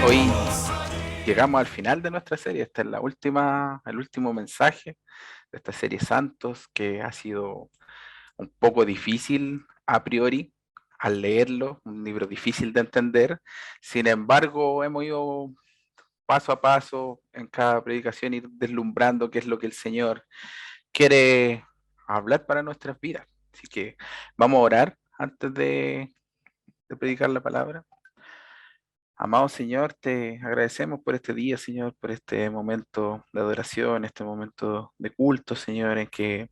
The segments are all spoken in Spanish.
Hoy llegamos al final de nuestra serie. Esta es el último mensaje de esta serie Santos, que ha sido un poco difícil a priori al leerlo, un libro difícil de entender. Sin embargo, hemos ido paso a paso en cada predicación, ir deslumbrando qué es lo que el Señor quiere hablar para nuestras vidas. Así que vamos a orar antes de predicar la palabra. Amado Señor, te agradecemos por este día, Señor, por este momento de adoración, este momento de culto, Señor, en que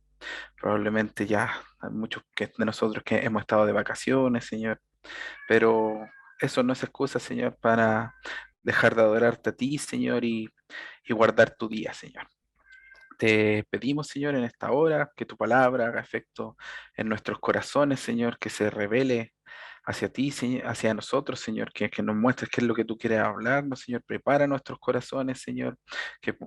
probablemente ya hay muchos de nosotros que hemos estado de vacaciones, Señor, pero eso no es excusa, Señor, para dejar de adorarte a ti, Señor, y guardar tu día, Señor. Te pedimos, Señor, en esta hora que tu palabra haga efecto en nuestros corazones, Señor, que se revele hacia ti, Señor, hacia nosotros, Señor, que nos muestres qué es lo que tú quieres hablarnos, Señor. Prepara nuestros corazones, Señor,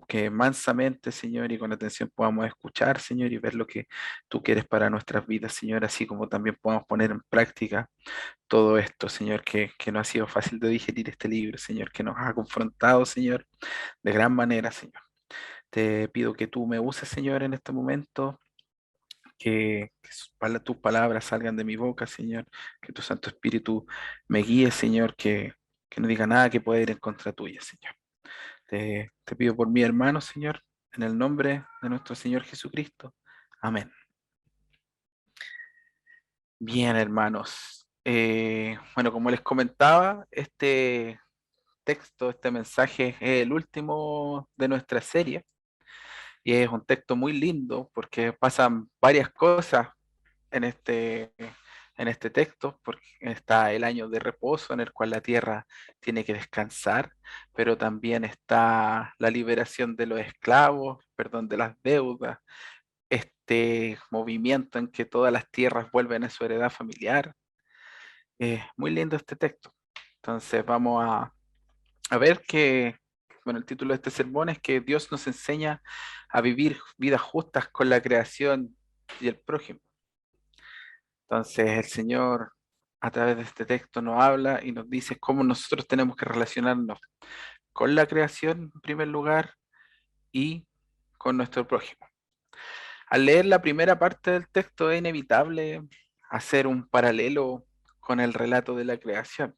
que mansamente, Señor, y con atención podamos escuchar, Señor, y ver lo que tú quieres para nuestras vidas, Señor, así como también podamos poner en práctica todo esto, Señor, que no ha sido fácil de digerir este libro, Señor, que nos ha confrontado, Señor, de gran manera, Señor. Te pido que tú me uses, Señor, en este momento, que tus palabras salgan de mi boca, Señor, que tu Santo Espíritu me guíe, Señor, que no diga nada que pueda ir en contra tuya, Señor. Te pido por mi hermano, Señor, en el nombre de nuestro Señor Jesucristo. Amén. Bien, hermanos. Bueno, como les comentaba, este texto, este mensaje es el último de nuestra serie. Y es un texto muy lindo porque pasan varias cosas en en este texto, porque está el año de reposo en el cual la tierra tiene que descansar, pero también está la liberación de los esclavos, perdón, de las deudas, este movimiento en que todas las tierras vuelven a su heredad familiar. Muy lindo este texto. Entonces a ver que, bueno, el título de este sermón es que Dios nos enseña a vivir vidas justas con la creación y el prójimo. Entonces el Señor a través de este texto nos habla y nos dice cómo nosotros tenemos que relacionarnos con la creación en primer lugar y con nuestro prójimo. Al leer la primera parte del texto es inevitable hacer un paralelo con el relato de la creación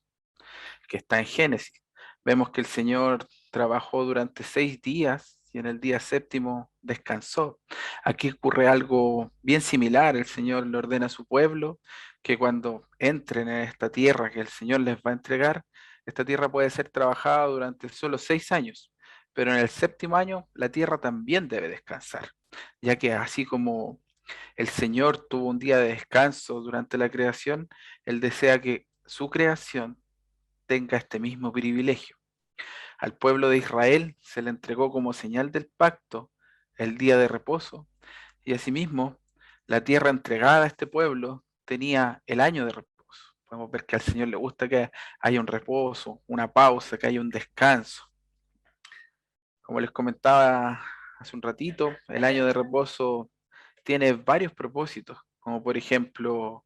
que está en Génesis. Vemos que el Señor trabajó durante 6 días y en el día séptimo descansó. Aquí ocurre algo bien similar. El Señor le ordena a su pueblo que cuando entren en esta tierra que el Señor les va a entregar, esta tierra puede ser trabajada durante solo 6 años, pero en el séptimo año la tierra también debe descansar, ya que así como el Señor tuvo un día de descanso durante la creación, Él desea que su creación tenga este mismo privilegio. Al pueblo de Israel se le entregó como señal del pacto el día de reposo, y asimismo la tierra entregada a este pueblo tenía el año de reposo. Podemos ver que al Señor le gusta que haya un reposo, una pausa, que haya un descanso. Como les comentaba hace un ratito, el año de reposo tiene varios propósitos, como por ejemplo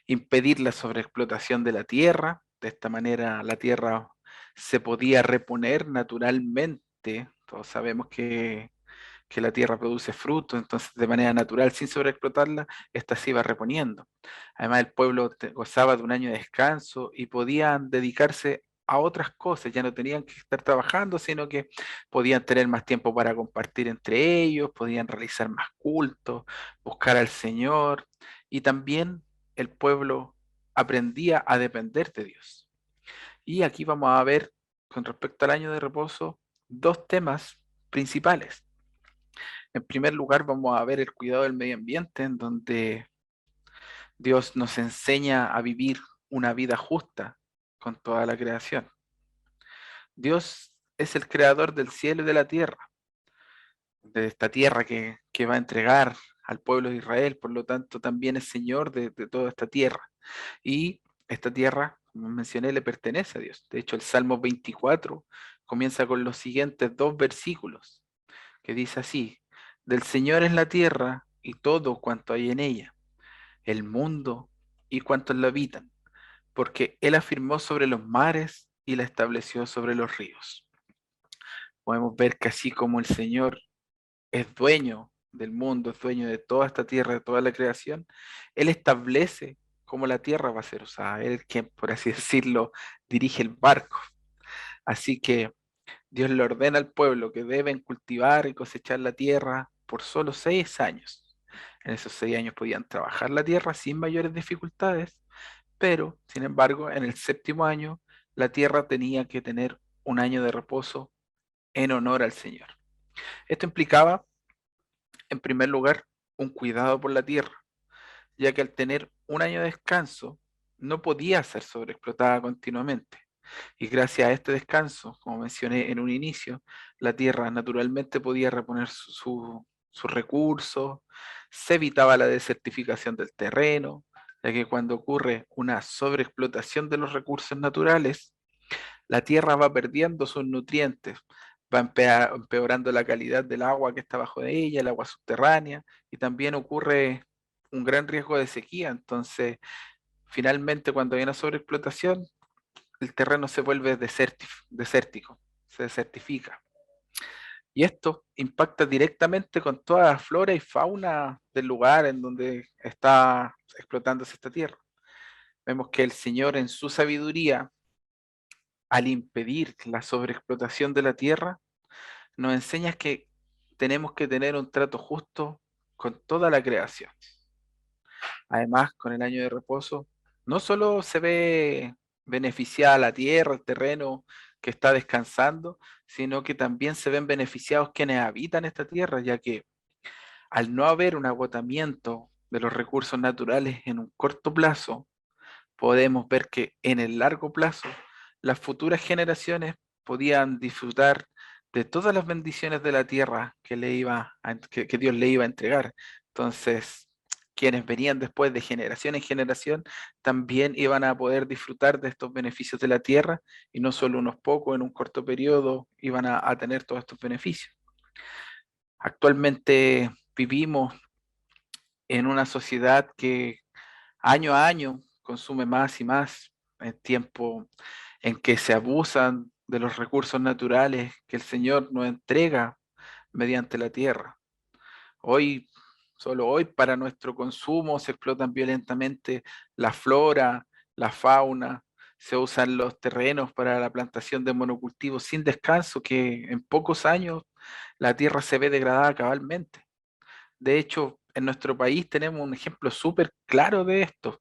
impedir la sobreexplotación de la tierra. De esta manera la tierra se podía reponer naturalmente. Todos sabemos que la tierra produce frutos, entonces de manera natural, sin sobreexplotarla, esta se iba reponiendo. Además, el pueblo gozaba de un año de descanso y podían dedicarse a otras cosas, ya no tenían que estar trabajando, sino que podían tener más tiempo para compartir entre ellos, podían realizar más cultos, buscar al Señor, y también el pueblo aprendía a depender de Dios. Y aquí vamos a ver, con respecto al año de reposo, dos temas principales. En primer lugar, vamos a ver el cuidado del medio ambiente, en donde Dios nos enseña a vivir una vida justa con toda la creación. Dios es el creador del cielo y de la tierra, de esta tierra que va a entregar al pueblo de Israel, por lo tanto también es Señor de toda esta tierra. Y esta tierra, como mencioné, le pertenece a Dios. De hecho, el Salmo 24 comienza con los siguientes dos versículos, que dice así: del Señor es la tierra y todo cuanto hay en ella, el mundo y cuantos lo habitan, porque Él afirmó sobre los mares y la estableció sobre los ríos. Podemos ver que así como el Señor es dueño del mundo, es dueño de toda esta tierra, de toda la creación, Él establece cómo la tierra va a ser usada. Él es quien, por así decirlo, dirige el barco. Así que Dios le ordena al pueblo que deben cultivar y cosechar la tierra por solo 6 años. En esos 6 años podían trabajar la tierra sin mayores dificultades, pero, sin embargo, en el séptimo año, la tierra tenía que tener un año de reposo en honor al Señor. Esto implicaba, en primer lugar, un cuidado por la tierra, ya que al tener un año de descanso, no podía ser sobreexplotada continuamente. Y gracias a este descanso, como mencioné en un inicio, la tierra naturalmente podía reponer sus recursos, se evitaba la desertificación del terreno, ya que cuando ocurre una sobreexplotación de los recursos naturales, la tierra va perdiendo sus nutrientes, va empeorando la calidad del agua que está bajo de ella, el agua subterránea, y también ocurre un gran riesgo de sequía. Entonces, finalmente, cuando hay una sobreexplotación, el terreno se vuelve desértico, se desertifica. Y esto impacta directamente con toda la flora y fauna del lugar en donde está explotándose esta tierra. Vemos que el Señor en su sabiduría, al impedir la sobreexplotación de la tierra, nos enseña que tenemos que tener un trato justo con toda la creación. Además, con el año de reposo, no solo se ve beneficiada la tierra, el terreno que está descansando, sino que también se ven beneficiados quienes habitan esta tierra, ya que al no haber un agotamiento de los recursos naturales en un corto plazo, podemos ver que en el largo plazo las futuras generaciones podían disfrutar de todas las bendiciones de la tierra que Dios le iba a entregar. Entonces, quienes venían después de generación en generación también iban a poder disfrutar de estos beneficios de la tierra y no solo unos pocos en un corto periodo iban a tener todos estos beneficios. Actualmente vivimos en una sociedad que año a año consume más y más en tiempo en que se abusan de los recursos naturales que el Señor nos entrega mediante la tierra. Hoy, solo hoy, para nuestro consumo se explotan violentamente la flora, la fauna, se usan los terrenos para la plantación de monocultivos sin descanso, que en pocos años la tierra se ve degradada cabalmente. De hecho, en nuestro país tenemos un ejemplo súper claro de esto,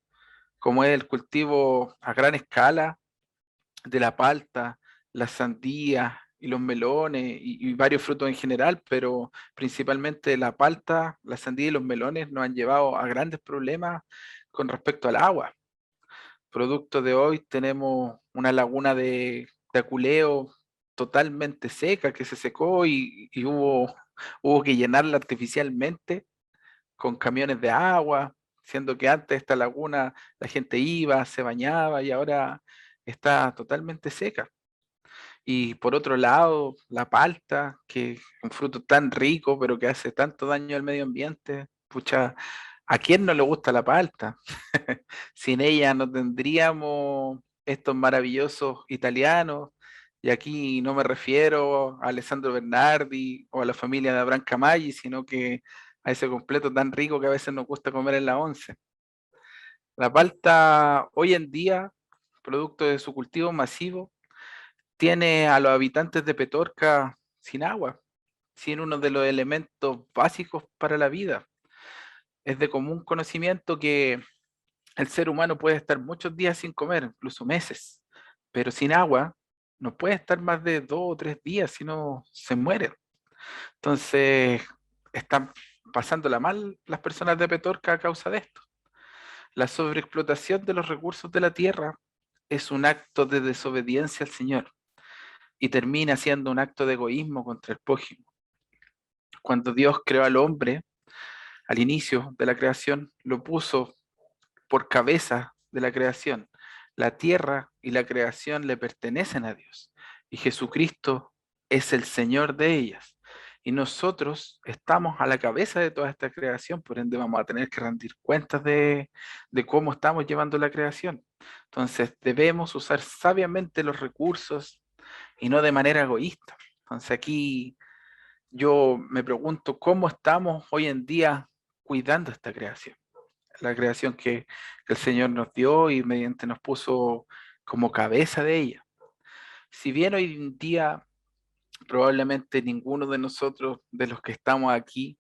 como es el cultivo a gran escala de la palta, las sandías y los melones y varios frutos en general, pero principalmente la palta, la sandía y los melones nos han llevado a grandes problemas con respecto al agua. Producto de hoy tenemos una laguna de Aculeo totalmente seca que se secó y hubo que llenarla artificialmente con camiones de agua, siendo que antes esta laguna la gente iba, se bañaba y ahora está totalmente seca. Y por otro lado, la palta, que es un fruto tan rico, pero que hace tanto daño al medio ambiente, pucha, ¿a quién no le gusta la palta? Sin ella no tendríamos estos maravillosos italianos, y aquí no me refiero a Alessandro Bernardi o a la familia de Abraham Camaggi, sino que a ese completo tan rico que a veces nos gusta comer en la once. La palta hoy en día, producto de su cultivo masivo, tiene a los habitantes de Petorca sin agua, sin uno de los elementos básicos para la vida. Es de común conocimiento que el ser humano puede estar muchos días sin comer, incluso meses, pero sin agua no puede estar más de 2 o 3 días, si no se muere. Entonces, están pasándola mal las personas de Petorca a causa de esto. La sobreexplotación de los recursos de la tierra es un acto de desobediencia al Señor y termina siendo un acto de egoísmo contra el prójimo. Cuando Dios creó al hombre, al inicio de la creación, lo puso por cabeza de la creación. La tierra y la creación le pertenecen a Dios y Jesucristo es el Señor de ellas. Y nosotros estamos a la cabeza de toda esta creación, por ende vamos a tener que rendir cuentas de cómo estamos llevando la creación. Entonces debemos usar sabiamente los recursos y no de manera egoísta. Entonces aquí yo me pregunto cómo estamos hoy en día cuidando esta creación, la creación que el Señor nos dio y mediante nos puso como cabeza de ella. Si bien hoy en día probablemente ninguno de nosotros, de los que estamos aquí,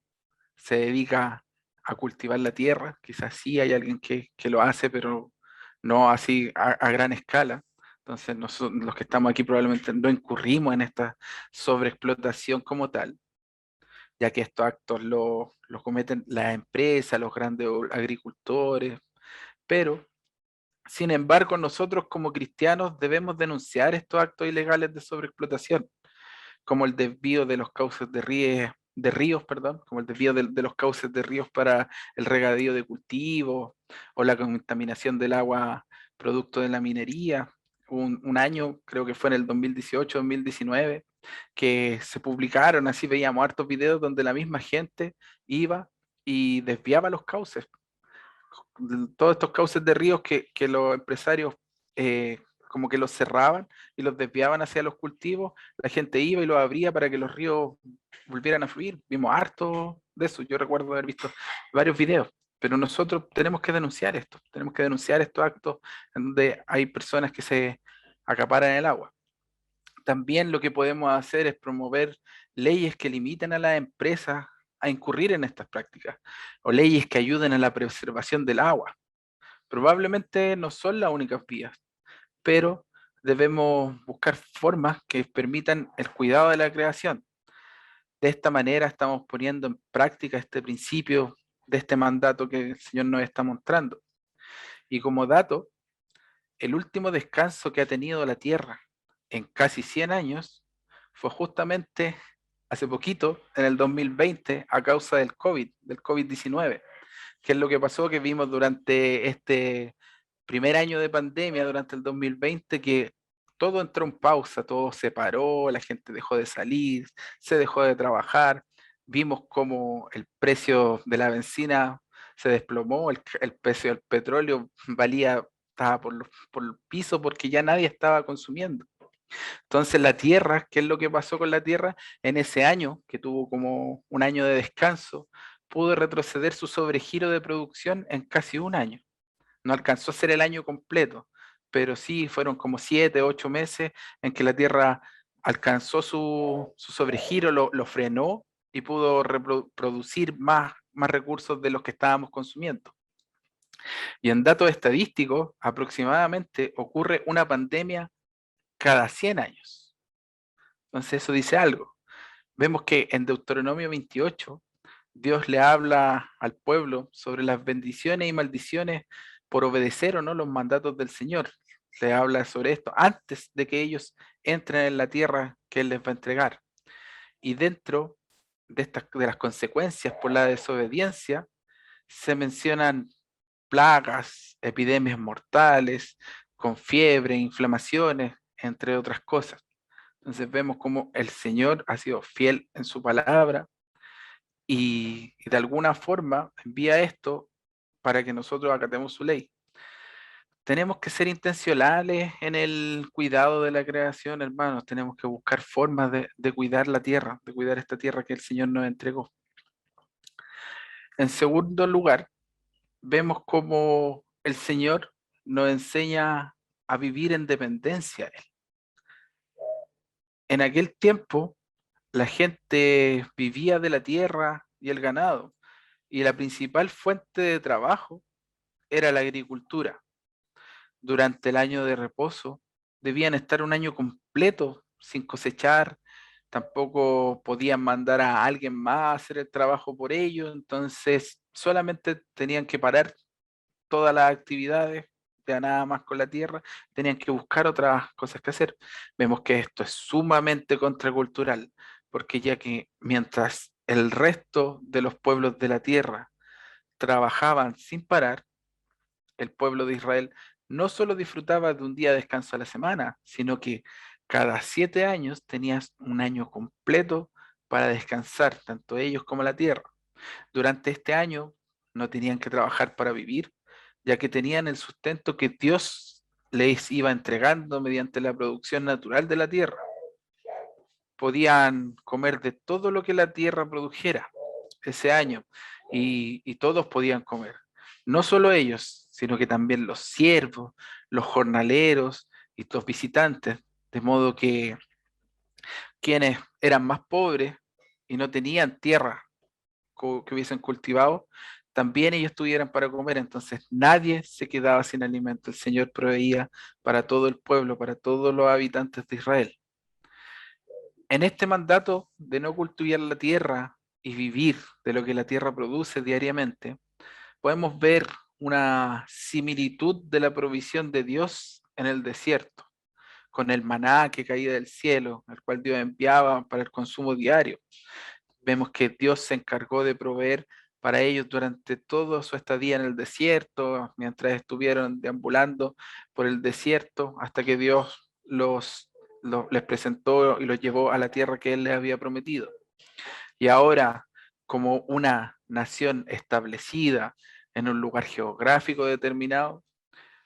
se dedica a cultivar la tierra, quizás sí hay alguien que lo hace, pero no así a gran escala. Entonces nosotros, los que estamos aquí probablemente no incurrimos en esta sobreexplotación como tal, ya que estos actos los cometen las empresas, los grandes agricultores, pero sin embargo nosotros como cristianos debemos denunciar estos actos ilegales de sobreexplotación como el desvío de los cauces de ríos, perdón, como el desvío de los cauces de ríos para el regadío de cultivos o la contaminación del agua producto de la minería. Un año, creo que fue en el 2018-2019, que se publicaron, así veíamos hartos videos donde la misma gente iba y desviaba los cauces, todos estos cauces de ríos que los empresarios como que los cerraban y los desviaban hacia los cultivos, la gente iba y los abría para que los ríos volvieran a fluir. Vimos harto de eso, yo recuerdo haber visto varios videos, pero nosotros tenemos que denunciar esto, tenemos que denunciar estos actos en donde hay personas que se acaparan el agua. También lo que podemos hacer es promover leyes que limiten a las empresas a incurrir en estas prácticas o leyes que ayuden a la preservación del agua. Probablemente no son las únicas vías, pero debemos buscar formas que permitan el cuidado de la creación. De esta manera estamos poniendo en práctica este principio de este mandato que el Señor nos está mostrando. Y como dato, el último descanso que ha tenido la Tierra en casi 100 años fue justamente hace poquito, en el 2020, a causa del COVID-19. ¿Qué es lo que pasó? Que vimos durante este primer año de pandemia, durante el 2020, que todo entró en pausa, todo se paró, la gente dejó de salir, se dejó de trabajar, vimos como el precio de la benzina se desplomó, el precio del petróleo estaba por el piso porque ya nadie estaba consumiendo. Entonces la Tierra, ¿qué es lo que pasó con la Tierra? En ese año, que tuvo como un año de descanso, pudo retroceder su sobregiro de producción en casi un año. No alcanzó a ser el año completo, pero sí fueron como 7, 8 meses en que la Tierra alcanzó su sobregiro, lo frenó y pudo reproducir más recursos de los que estábamos consumiendo. Y en datos estadísticos, aproximadamente ocurre una pandemia cada 100 años. Entonces eso dice algo. Vemos que en Deuteronomio 28, Dios le habla al pueblo sobre las bendiciones y maldiciones por obedecer o no los mandatos del Señor. Le habla sobre esto antes de que ellos entren en la tierra que Él les va a entregar. Y dentro de las consecuencias por la desobediencia, se mencionan plagas, epidemias mortales, con fiebre, inflamaciones, entre otras cosas. Entonces vemos cómo el Señor ha sido fiel en su palabra y de alguna forma envía esto para que nosotros acatemos su ley. Tenemos que ser intencionales en el cuidado de la creación, hermanos. Tenemos que buscar formas de cuidar la tierra, de cuidar esta tierra que el Señor nos entregó. En segundo lugar, vemos cómo el Señor nos enseña a vivir en dependencia de Él. En aquel tiempo, la gente vivía de la tierra y el ganado, y la principal fuente de trabajo era la agricultura. Durante el año de reposo debían estar un año completo sin cosechar, tampoco podían mandar a alguien más a hacer el trabajo por ellos, entonces solamente tenían que parar todas las actividades, ya nada más con la tierra, tenían que buscar otras cosas que hacer. Vemos que esto es sumamente contracultural, porque ya que mientras el resto de los pueblos de la tierra trabajaban sin parar, el pueblo de Israel no solo disfrutaba de un día de descanso a la semana, sino que cada 7 años tenías un año completo para descansar, tanto ellos como la tierra. Durante este año no tenían que trabajar para vivir, ya que tenían el sustento que Dios les iba entregando mediante la producción natural de la tierra. Podían comer de todo lo que la tierra produjera ese año y todos podían comer. No solo ellos, sino que también los siervos, los jornaleros y los visitantes, de modo que quienes eran más pobres y no tenían tierra que hubiesen cultivado, también ellos tuvieran para comer, entonces nadie se quedaba sin alimento. El Señor proveía para todo el pueblo, para todos los habitantes de Israel. En este mandato de no cultivar la tierra y vivir de lo que la tierra produce diariamente, podemos ver una similitud de la provisión de Dios en el desierto, con el maná que caía del cielo, al cual Dios enviaba para el consumo diario. Vemos que Dios se encargó de proveer para ellos durante toda su estadía en el desierto, mientras estuvieron deambulando por el desierto, hasta que Dios les presentó y los llevó a la tierra que Él les había prometido. Y ahora, como una nación establecida en un lugar geográfico determinado,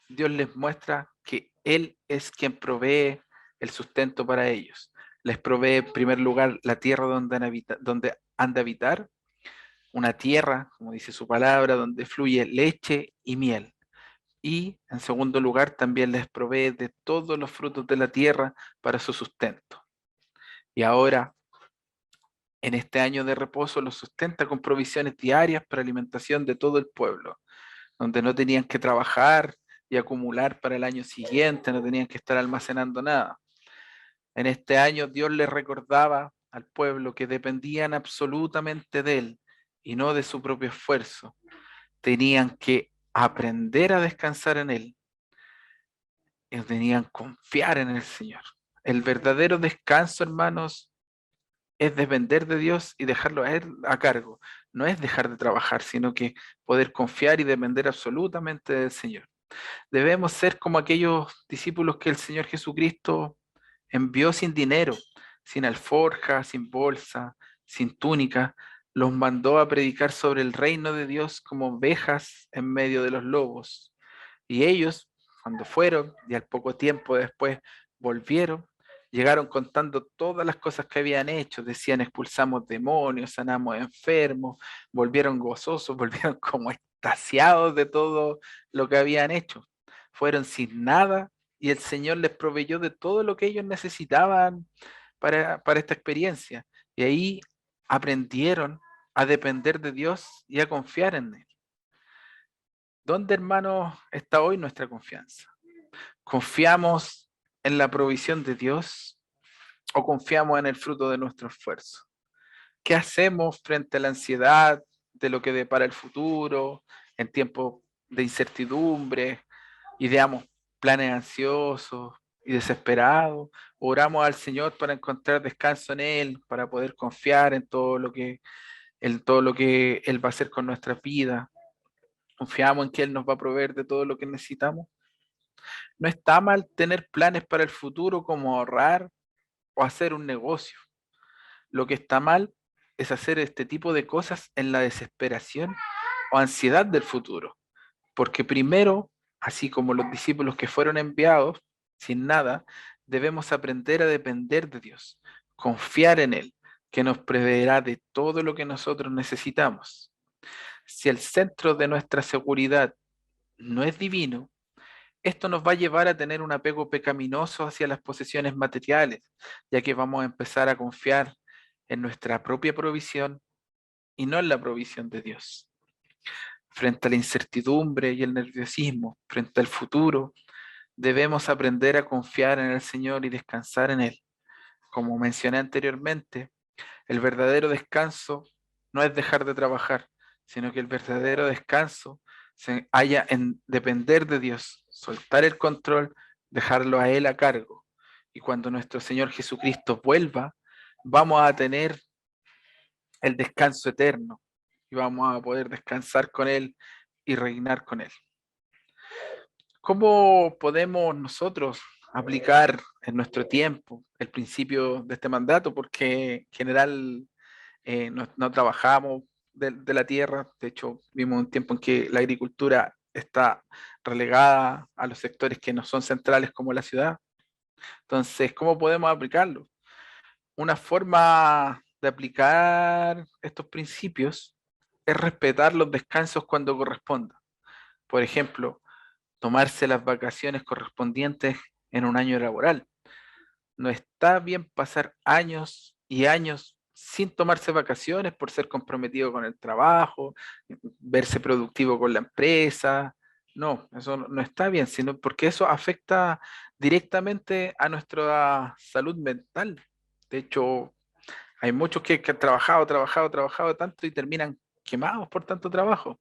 Dios les muestra que Él es quien provee el sustento para ellos. Les provee en primer lugar la tierra donde han de habitar, una tierra, como dice su palabra, donde fluye leche y miel. Y en segundo lugar también les provee de todos los frutos de la tierra para su sustento. Y ahora, en este año de reposo, los sustenta con provisiones diarias para alimentación de todo el pueblo, donde no tenían que trabajar y acumular para el año siguiente, no tenían que estar almacenando nada. En este año Dios les recordaba al pueblo que dependían absolutamente de Él y no de su propio esfuerzo. Tenían que aprender a descansar en Él y tenían que confiar en el Señor. El verdadero descanso, hermanos, es depender de Dios y dejarlo a Él a cargo. No es dejar de trabajar, sino que poder confiar y depender absolutamente del Señor. Debemos ser como aquellos discípulos que el Señor Jesucristo envió sin dinero, sin alforja, sin bolsa, sin túnica. Los mandó a predicar sobre el reino de Dios como ovejas en medio de los lobos. Y ellos, cuando fueron y al poco tiempo después volvieron, llegaron contando todas las cosas que habían hecho. Decían, expulsamos demonios, sanamos enfermos, volvieron gozosos, volvieron como extasiados de todo lo que habían hecho. Fueron sin nada y el Señor les proveyó de todo lo que ellos necesitaban para esta experiencia. Y ahí aprendieron a depender de Dios y a confiar en Él. ¿Dónde, hermanos, está hoy nuestra confianza? ¿Confiamos en la provisión de Dios o confiamos en el fruto de nuestro esfuerzo? ¿Qué hacemos frente a la ansiedad de lo que depara el futuro, en tiempos de incertidumbre, ideamos planes ansiosos y desesperados? Oramos al Señor para encontrar descanso en Él, para poder confiar en todo lo que Él va a hacer con nuestra vida. Confiamos en que Él nos va a proveer de todo lo que necesitamos. No está mal tener planes para el futuro como ahorrar o hacer un negocio. Lo que está mal es hacer este tipo de cosas en la desesperación o ansiedad del futuro. Porque primero, así como los discípulos que fueron enviados sin nada, debemos aprender a depender de Dios, confiar en Él, que nos proveerá de todo lo que nosotros necesitamos. Si el centro de nuestra seguridad no es divino, esto nos va a llevar a tener un apego pecaminoso hacia las posesiones materiales, ya que vamos a empezar a confiar en nuestra propia provisión y no en la provisión de Dios. Frente a la incertidumbre y el nerviosismo, frente al futuro, debemos aprender a confiar en el Señor y descansar en Él. Como mencioné anteriormente, el verdadero descanso no es dejar de trabajar, sino que el verdadero descanso se halla en depender de Dios, soltar el control, dejarlo a Él a cargo. Y cuando nuestro Señor Jesucristo vuelva, vamos a tener el descanso eterno y vamos a poder descansar con Él y reinar con Él. ¿Cómo podemos nosotros aplicar en nuestro tiempo el principio de este mandato? Porque en general no trabajamos de la tierra, de hecho vimos un tiempo en que la agricultura está relegada a los sectores que no son centrales como la ciudad. Entonces, ¿cómo podemos aplicarlo? Una forma de aplicar estos principios es respetar los descansos cuando corresponda. Por ejemplo, tomarse las vacaciones correspondientes en un año laboral. No está bien pasar años y años sin tomarse vacaciones por ser comprometido con el trabajo, verse productivo con la empresa. No, eso no está bien, sino porque eso afecta directamente a nuestra salud mental. De hecho, hay muchos que han trabajado tanto y terminan quemados por tanto trabajo.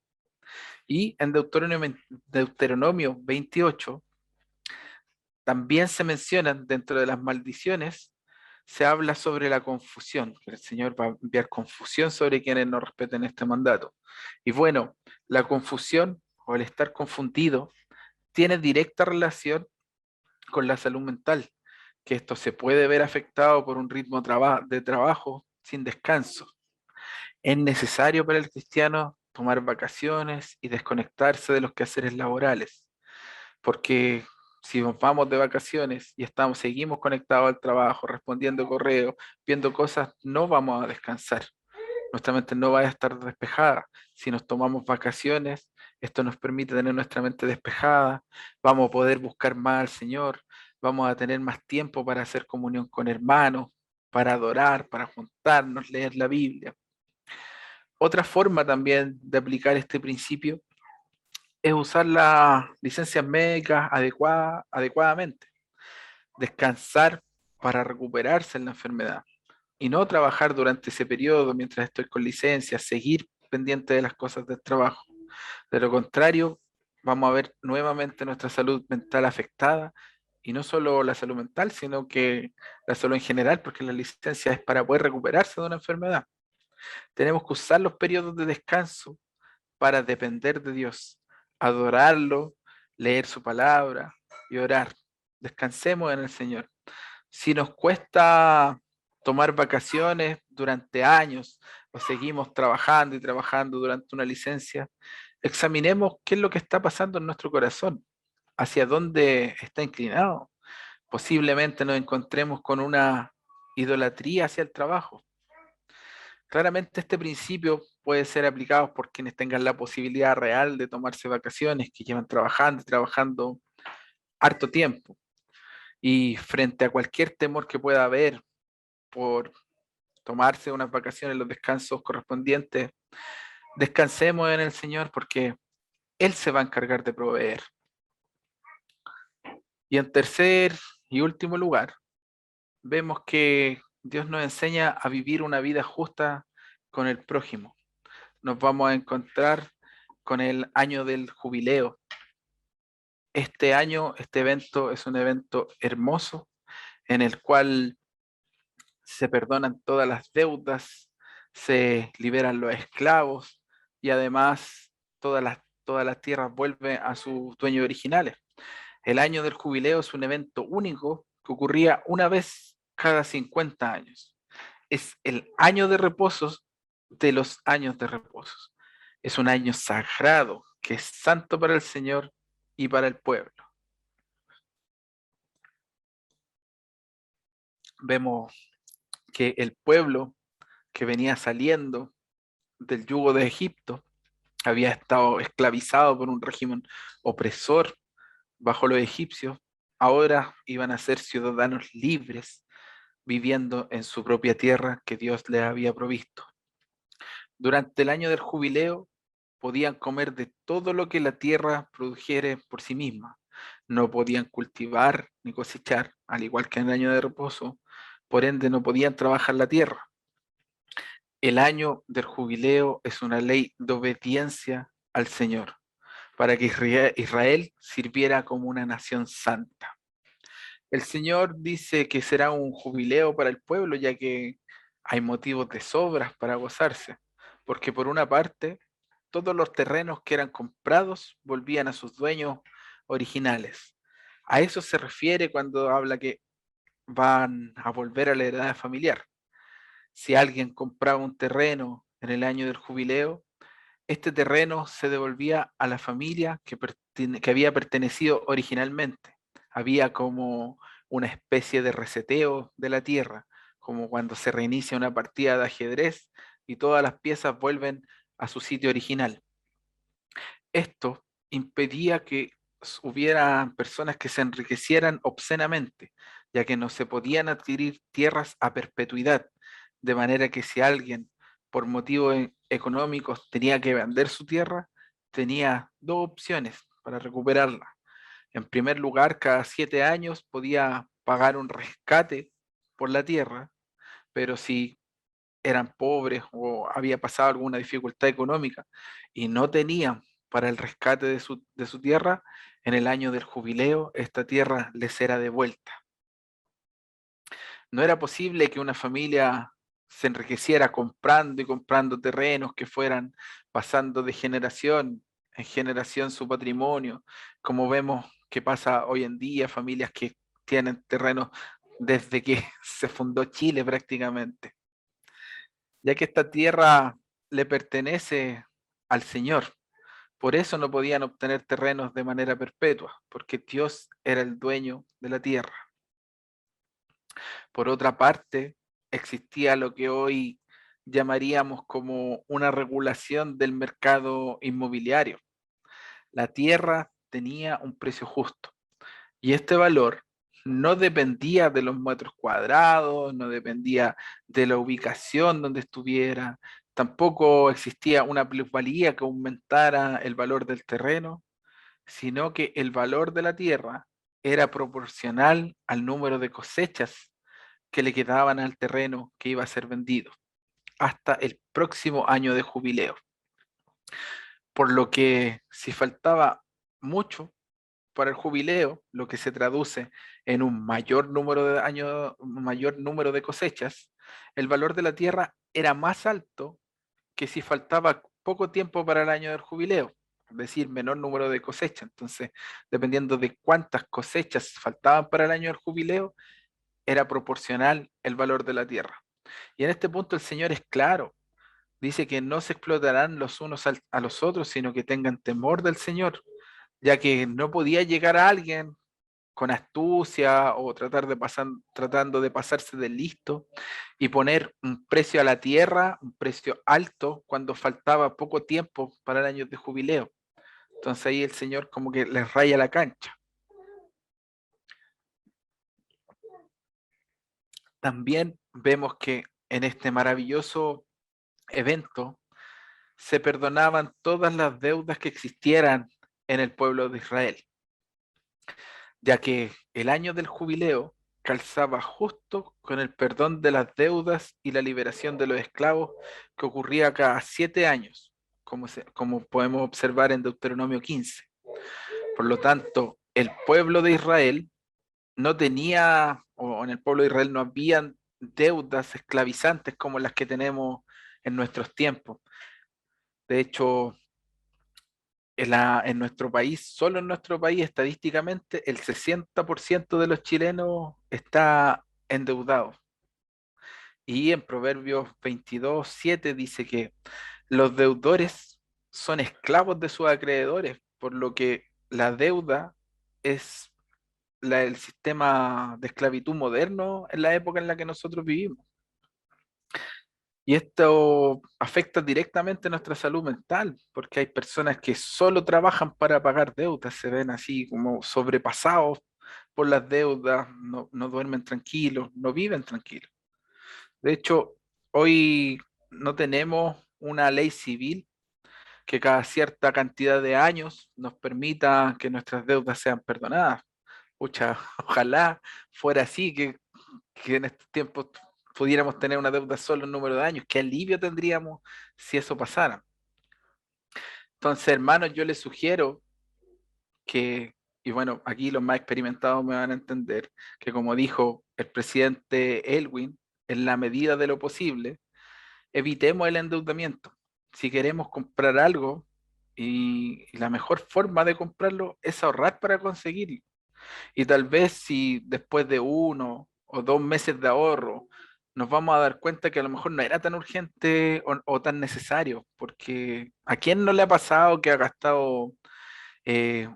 Y en Deuteronomio 28 también se mencionan dentro de las maldiciones, se habla sobre la confusión, que el Señor va a enviar confusión sobre quienes no respeten este mandato. Y bueno, la confusión o el estar confundido tiene directa relación con la salud mental, que esto se puede ver afectado por un ritmo de trabajo sin descanso. Es necesario para el cristiano tomar vacaciones y desconectarse de los quehaceres laborales, porque si nos vamos de vacaciones y seguimos conectados al trabajo, respondiendo correos, viendo cosas, no vamos a descansar. Nuestra mente no va a estar despejada. Si nos tomamos vacaciones, esto nos permite tener nuestra mente despejada, vamos a poder buscar más al Señor, vamos a tener más tiempo para hacer comunión con hermanos, para adorar, para juntarnos, leer la Biblia. Otra forma también de aplicar este principio es usar las licencias médicas adecuadamente, descansar para recuperarse en la enfermedad y no trabajar durante ese periodo mientras estoy con licencia, seguir pendiente de las cosas del trabajo. De lo contrario, vamos a ver nuevamente nuestra salud mental afectada y no solo la salud mental, sino que la salud en general, porque la licencia es para poder recuperarse de una enfermedad. Tenemos que usar los periodos de descanso para depender de Dios, adorarlo, leer su palabra y orar. Descansemos en el Señor. Si nos cuesta tomar vacaciones durante años o seguimos trabajando y trabajando durante una licencia, examinemos qué es lo que está pasando en nuestro corazón, hacia dónde está inclinado. Posiblemente nos encontremos con una idolatría hacia el trabajo. Claramente este principio puede ser aplicado por quienes tengan la posibilidad real de tomarse vacaciones, que llevan trabajando y trabajando harto tiempo. Y frente a cualquier temor que pueda haber por tomarse unas vacaciones, los descansos correspondientes, descansemos en el Señor porque Él se va a encargar de proveer. Y en tercer y último lugar, vemos que Dios nos enseña a vivir una vida justa con el prójimo. Nos vamos a encontrar con el año del jubileo. Este año, este evento es un evento hermoso en el cual se perdonan todas las deudas, se liberan los esclavos y además todas las tierras vuelven a sus dueños originales. El año del jubileo es un evento único que ocurría una vez cada 50 años. Es el año de reposos de los años de reposos. Es un año sagrado que es santo para el Señor y para el pueblo. Vemos que el pueblo que venía saliendo del yugo de Egipto había estado esclavizado por un régimen opresor bajo los egipcios, ahora iban a ser ciudadanos libres viviendo en su propia tierra que Dios les había provisto. Durante el año del jubileo podían comer de todo lo que la tierra produjere por sí misma. No podían cultivar ni cosechar, al igual que en el año de reposo, por ende no podían trabajar la tierra. El año del jubileo es una ley de obediencia al Señor, para que Israel sirviera como una nación santa. El Señor dice que será un jubileo para el pueblo, ya que hay motivos de sobras para gozarse, porque por una parte, todos los terrenos que eran comprados volvían a sus dueños originales. A eso se refiere cuando habla que van a volver a la heredad familiar. Si alguien compraba un terreno en el año del jubileo, este terreno se devolvía a la familia que había pertenecido originalmente. Había como una especie de reseteo de la tierra, como cuando se reinicia una partida de ajedrez y todas las piezas vuelven a su sitio original. Esto impedía que hubiera personas que se enriquecieran obscenamente, ya que no se podían adquirir tierras a perpetuidad, de manera que si alguien por motivos económicos tenía que vender su tierra, tenía dos opciones para recuperarla. En primer lugar, cada 7 años podía pagar un rescate por la tierra, pero si eran pobres o había pasado alguna dificultad económica y no tenían para el rescate de su tierra, en el año del jubileo esta tierra les era devuelta. No era posible que una familia se enriqueciera comprando y comprando terrenos que fueran pasando de generación en generación su patrimonio, como vemos que pasa hoy en día, familias que tienen terrenos desde que se fundó Chile prácticamente, ya que esta tierra le pertenece al Señor. Por eso no podían obtener terrenos de manera perpetua, porque Dios era el dueño de la tierra. Por otra parte, existía lo que hoy llamaríamos como una regulación del mercado inmobiliario. La tierra tenía un precio justo y este valor no dependía de los metros cuadrados, no dependía de la ubicación donde estuviera, tampoco existía una plusvalía que aumentara el valor del terreno, sino que el valor de la tierra era proporcional al número de cosechas que le quedaban al terreno que iba a ser vendido hasta el próximo año de jubileo. Por lo que si faltaba mucho para el jubileo, lo que se traduce en un mayor número de años, un mayor número de cosechas, el valor de la tierra era más alto que si faltaba poco tiempo para el año del jubileo, es decir, menor número de cosechas. Entonces, dependiendo de cuántas cosechas faltaban para el año del jubileo, era proporcional el valor de la tierra. Y en este punto el Señor es claro, dice que no se explotarán los unos a los otros, sino que tengan temor del Señor, ya que no podía llegar a alguien con astucia o tratando de pasarse de listo y poner un precio a la tierra, un precio alto, cuando faltaba poco tiempo para el año de jubileo. Entonces ahí el Señor como que les raya la cancha. También vemos que en este maravilloso evento se perdonaban todas las deudas que existieran en el pueblo de Israel, ya que el año del jubileo calzaba justo con el perdón de las deudas y la liberación de los esclavos que ocurría cada 7 años, como podemos observar en Deuteronomio 15. Por lo tanto, el pueblo de Israel no tenía, o en el pueblo de Israel no habían deudas esclavizantes como las que tenemos en nuestros tiempos. De hecho, en nuestro país, solo en nuestro país, estadísticamente, el 60% de los chilenos está endeudado. Y en Proverbios 22:7 dice que los deudores son esclavos de sus acreedores, por lo que la deuda es el sistema de esclavitud moderno en la época en la que nosotros vivimos. Y esto afecta directamente nuestra salud mental, porque hay personas que solo trabajan para pagar deudas, se ven así como sobrepasados por las deudas, no duermen tranquilos, no viven tranquilos. De hecho, hoy no tenemos una ley civil que cada cierta cantidad de años nos permita que nuestras deudas sean perdonadas. Pucha, ojalá fuera así, que en estos tiempos pudiéramos tener una deuda solo en número de años. Qué alivio tendríamos si eso pasara. Entonces, hermanos, yo les sugiero que, y bueno, aquí los más experimentados me van a entender, que como dijo el presidente Elwin, en la medida de lo posible, evitemos el endeudamiento. Si queremos comprar algo y la mejor forma de comprarlo es ahorrar para conseguirlo. Y tal vez si después de 1 o 2 meses de ahorro nos vamos a dar cuenta que a lo mejor no era tan urgente o tan necesario, porque ¿a quién no le ha pasado que ha gastado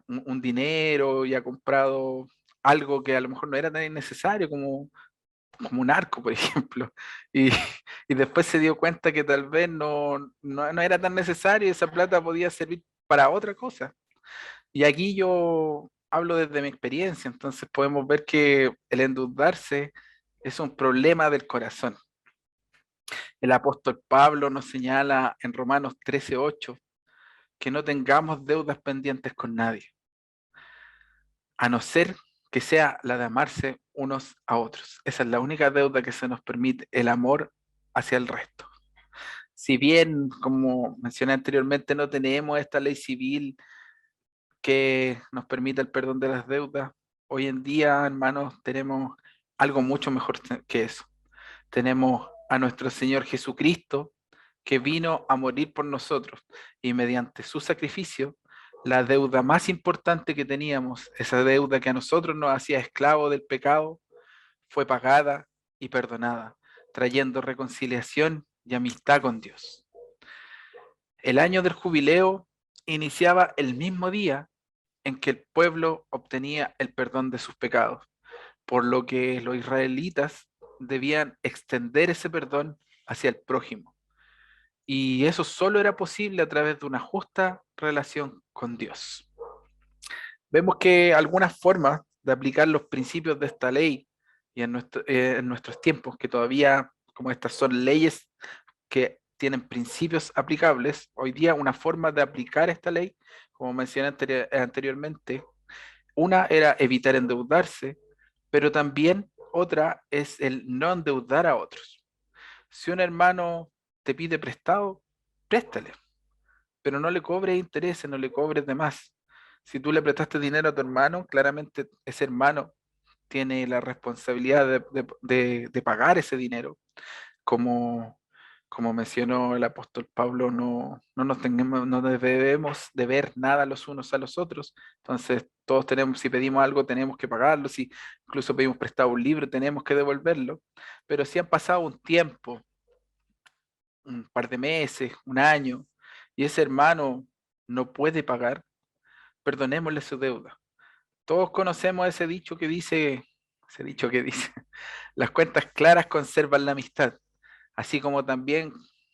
un dinero y ha comprado algo que a lo mejor no era tan necesario como un arco, por ejemplo, y, y después se dio cuenta que tal vez no era tan necesario y esa plata podía servir para otra cosa? Y aquí yo hablo desde mi experiencia, entonces podemos ver que el endeudarse es un problema del corazón. El apóstol Pablo nos señala en Romanos 13:8 que no tengamos deudas pendientes con nadie, a no ser que sea la de amarse unos a otros. Esa es la única deuda que se nos permite, el amor hacia el resto. Si bien, como mencioné anteriormente, no tenemos esta ley civil que nos permite el perdón de las deudas, hoy en día, hermanos, tenemos algo mucho mejor que eso. Tenemos a nuestro Señor Jesucristo, que vino a morir por nosotros y mediante su sacrificio, la deuda más importante que teníamos, esa deuda que a nosotros nos hacía esclavos del pecado, fue pagada y perdonada, trayendo reconciliación y amistad con Dios. El año del jubileo iniciaba el mismo día en que el pueblo obtenía el perdón de sus pecados, por lo que los israelitas debían extender ese perdón hacia el prójimo. Y eso solo era posible a través de una justa relación con Dios. Vemos que algunas formas de aplicar los principios de esta ley y en nuestros tiempos, que todavía, como estas son leyes que tienen principios aplicables, hoy día una forma de aplicar esta ley, como mencioné anteriormente, una era evitar endeudarse, pero también otra es el no endeudar a otros. Si un hermano te pide prestado, préstale, pero no le cobres intereses, no le cobres de más. Si tú le prestaste dinero a tu hermano, claramente ese hermano tiene la responsabilidad de pagar ese dinero. Como, como mencionó el apóstol Pablo, no debemos deber nada los unos a los otros. Entonces, todos tenemos, si pedimos algo, tenemos que pagarlo. Si incluso pedimos prestado un libro, tenemos que devolverlo. Pero si han pasado un tiempo, un par de meses, un año, y ese hermano no puede pagar, perdonémosle su deuda. Todos conocemos ese dicho que dice, las cuentas claras conservan la amistad, así como también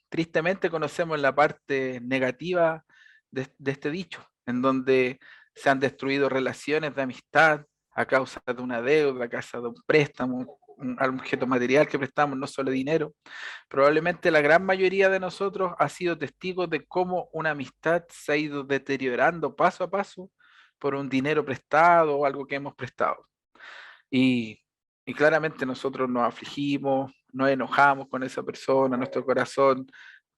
tristemente conocemos la parte negativa de este dicho, en donde se han destruido relaciones de amistad a causa de una deuda, a causa de un préstamo, un objeto material que prestamos, no solo dinero. Probablemente la gran mayoría de nosotros ha sido testigos de cómo una amistad se ha ido deteriorando paso a paso por un dinero prestado o algo que hemos prestado. Y, y claramente nosotros nos afligimos, nos enojamos con esa persona, nuestro corazón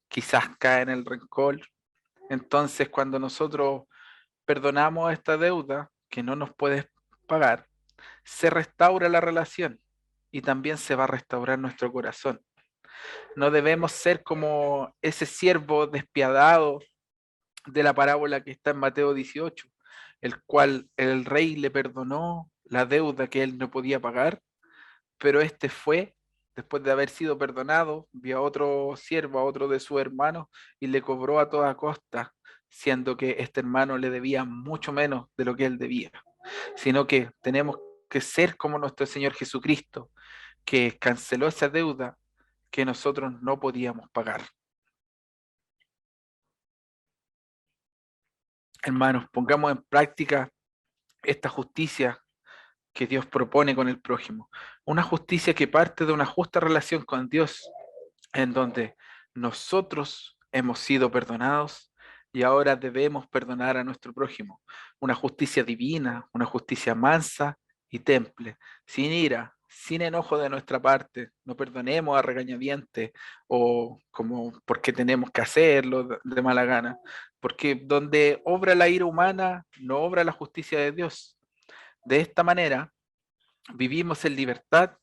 quizás cae en el rencor. Entonces, cuando nosotros perdonamos esta deuda que no nos puedes pagar, se restaura la relación y también se va a restaurar nuestro corazón. No debemos ser como ese siervo despiadado de la parábola que está en Mateo 18, el cual el rey le perdonó la deuda que él no podía pagar, pero este fue, después de haber sido perdonado, vio a otro siervo, a otro de sus hermanos, y le cobró a toda costa, siendo que este hermano le debía mucho menos de lo que él debía, sino que tenemos que ser como nuestro Señor Jesucristo, que canceló esa deuda que nosotros no podíamos pagar. Hermanos, pongamos en práctica esta justicia que Dios propone con el prójimo. Una justicia que parte de una justa relación con Dios, en donde nosotros hemos sido perdonados y ahora debemos perdonar a nuestro prójimo. Una justicia divina, una justicia mansa y temple, sin ira, sin enojo de nuestra parte. No perdonemos a regañadientes o como porque tenemos que hacerlo de mala gana, porque donde obra la ira humana, no obra la justicia de Dios. De esta manera, vivimos en libertad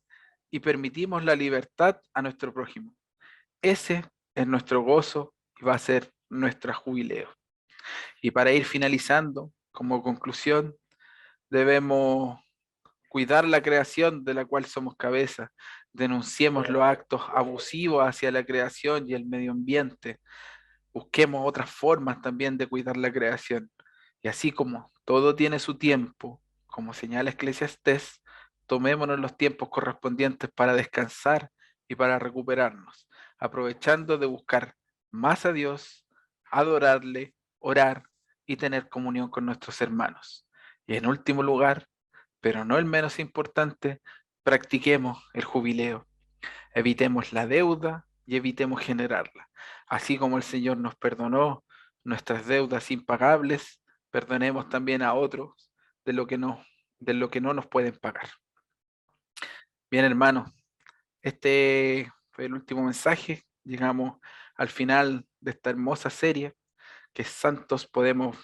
y permitimos la libertad a nuestro prójimo. Ese es nuestro gozo y va a ser nuestro jubileo. Y para ir finalizando, como conclusión, debemos cuidar la creación de la cual somos cabeza, denunciemos los actos abusivos hacia la creación y el medio ambiente, busquemos otras formas también de cuidar la creación. Y así como todo tiene su tiempo, como señala Eclesiastés, tomémonos los tiempos correspondientes para descansar y para recuperarnos, aprovechando de buscar más a Dios, adorarle, orar y tener comunión con nuestros hermanos. Y en último lugar, pero no el menos importante, practiquemos el jubileo. Evitemos la deuda y evitemos generarla. Así como el Señor nos perdonó nuestras deudas impagables, perdonemos también a otros de lo que no nos pueden pagar. Bien, hermanos, este fue el último mensaje. Llegamos al final de esta hermosa serie, que Santos. Podemos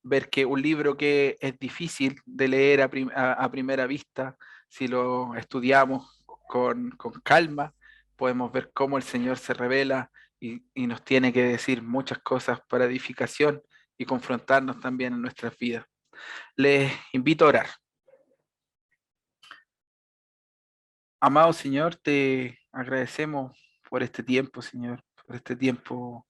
ver que un libro que es difícil de leer a primera vista, si lo estudiamos con calma, podemos ver cómo el Señor se revela y nos tiene que decir muchas cosas para edificación y confrontarnos también en nuestras vidas. Les invito a orar. Amado Señor, te agradecemos por este tiempo, Señor, por este tiempo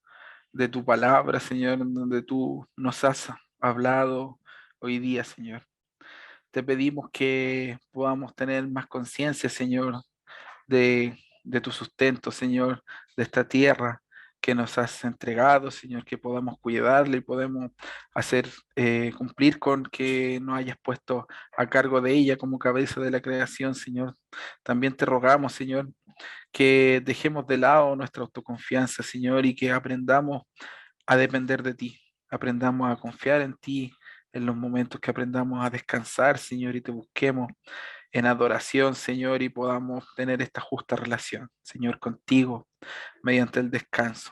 de tu palabra, Señor, en donde tú nos has hablado hoy día, Señor. Te pedimos que podamos tener más conciencia, Señor, de tu sustento, Señor, de esta tierra que nos has entregado, Señor, que podamos cuidarla y podemos hacer cumplir con que nos hayas puesto a cargo de ella como cabeza de la creación, Señor. También te rogamos, Señor, que dejemos de lado nuestra autoconfianza, Señor, y que aprendamos a depender de ti, aprendamos a confiar en ti en los momentos que aprendamos a descansar, Señor, y te busquemos en adoración, Señor, y podamos tener esta justa relación, Señor, contigo mediante el descanso.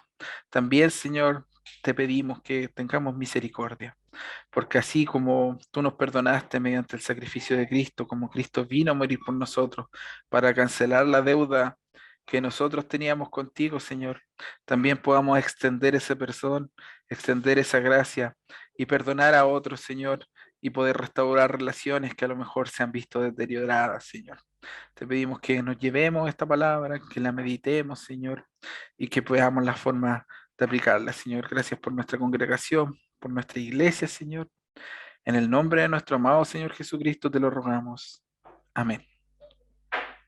También, Señor, te pedimos que tengamos misericordia, porque así como tú nos perdonaste mediante el sacrificio de Cristo, como Cristo vino a morir por nosotros para cancelar la deuda que nosotros teníamos contigo, Señor, también podamos extender ese perdón, extender esa gracia y perdonar a otros, Señor, y poder restaurar relaciones que a lo mejor se han visto deterioradas, Señor. Te pedimos que nos llevemos esta palabra, que la meditemos, Señor, y que podamos la forma de aplicarla, Señor. Gracias por nuestra congregación, por nuestra iglesia, Señor. En el nombre de nuestro amado Señor Jesucristo te lo rogamos. Amén.